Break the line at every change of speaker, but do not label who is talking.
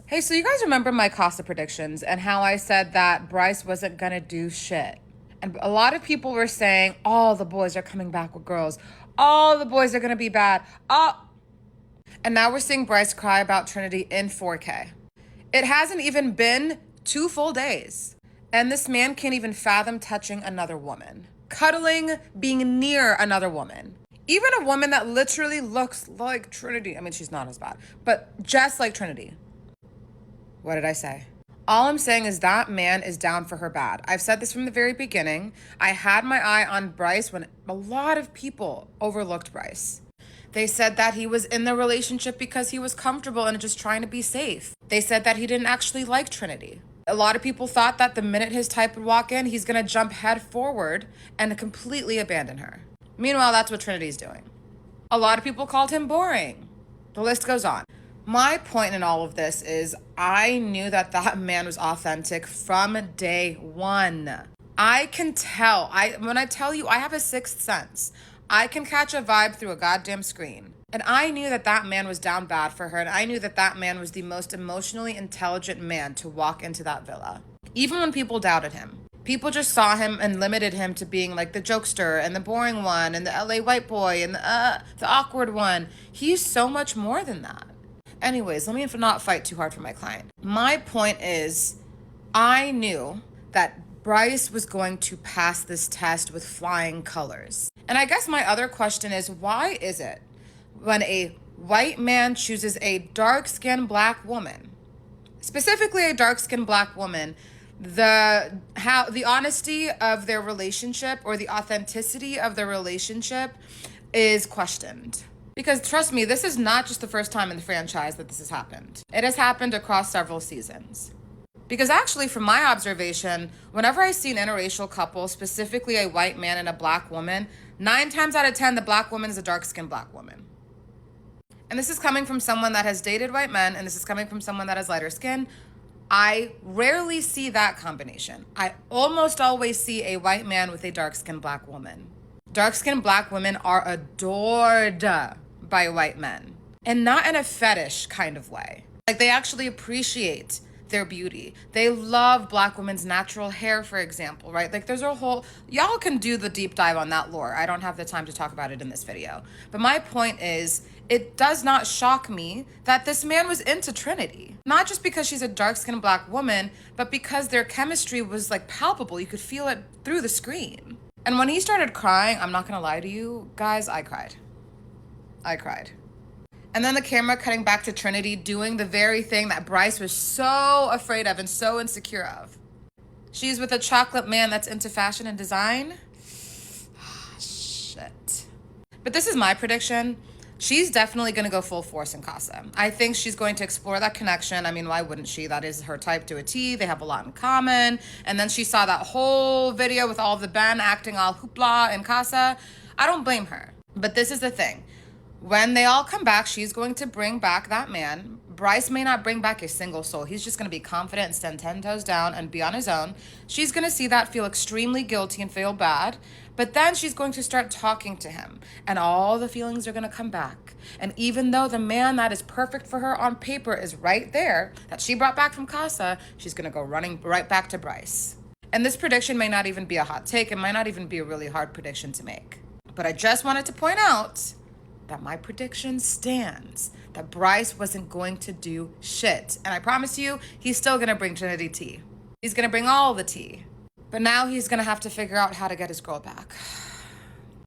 Hey, so you guys remember my Casa predictions and how I said that Bryce wasn't gonna do shit? And a lot of people were saying, all the boys are coming back with girls. All the boys are gonna be bad. And now we're seeing Bryce cry about Trinity in 4K. It hasn't even been 2 full days. And this man can't even fathom touching another woman, cuddling, being near another woman. Even a woman that literally looks like Trinity. I mean, she's not as bad, but just like Trinity. What did I say? All I'm saying is that man is down for her bad. I've said this from the very beginning. I had my eye on Bryce when a lot of people overlooked Bryce. They said that he was in the relationship because he was comfortable and just trying to be safe. They said that he didn't actually like Trinity. A lot of people thought that the minute his type would walk in, he's gonna jump head forward and completely abandon her. Meanwhile, that's what Trinity's doing. A lot of people called him boring. The list goes on. My point in all of this is I knew that that man was authentic from day one. I can tell. When I tell you I have a sixth sense, I can catch a vibe through a goddamn screen. And I knew that that man was down bad for her, and I knew that that man was the most emotionally intelligent man to walk into that villa. Even when people doubted him. People just saw him and limited him to being like the jokester and the boring one and the LA white boy and the awkward one. He's so much more than that. Anyways, let me not fight too hard for my client. My point is, I knew that Bryce was going to pass this test with flying colors. And I guess my other question is, why is it when a white man chooses a dark-skinned black woman, specifically a dark-skinned black woman, the honesty of their relationship or the authenticity of their relationship is questioned? Because trust me, this is not just the first time in the franchise that this has happened. It has happened across several seasons. Because actually, from my observation, whenever I see an interracial couple, specifically a white man and a black woman, 9 times out of 10, the black woman is a dark-skinned black woman. And this is coming from someone that has dated white men, and this is coming from someone that has lighter skin. I rarely see that combination. I almost always see a white man with a dark-skinned black woman. Dark-skinned black women are adored by white men, and not in a fetish kind of way. Like, they actually appreciate their beauty. They love black women's natural hair, for example, right? Like, there's a whole, y'all can do the deep dive on that lore. I don't have the time to talk about it in this video. But my point is, it does not shock me that this man was into Trinity. Not just because she's a dark-skinned black woman, but because their chemistry was like palpable. You could feel it through the screen. And when he started crying, I'm not gonna lie to you guys, I cried. And then the camera cutting back to Trinity doing the very thing that Bryce was so afraid of and so insecure of. She's with a chocolate man that's into fashion and design. Shit. But this is my prediction. She's definitely going to go full force in Casa. I think she's going to explore that connection. I mean, why wouldn't she? That is her type to a T. They have a lot in common. And then she saw that whole video with all of the Ben acting all hoopla in Casa. I don't blame her. But this is the thing. When they all come back, she's going to bring back that man. Bryce may not bring back a single soul. He's just going to be confident and stand 10 toes down and be on his own. She's going to see that, feel extremely guilty and feel bad. But then she's going to start talking to him, and all the feelings are going to come back. And even though the man that is perfect for her on paper is right there, that she brought back from Casa, she's going to go running right back to Bryce. And this prediction may not even be a hot take. It might not even be a really hard prediction to make. But I just wanted to point out that my prediction stands, that Bryce wasn't going to do shit. And I promise you, he's still going to bring Trinity tea. He's going to bring all the tea. But now he's going to have to figure out how to get his girl back.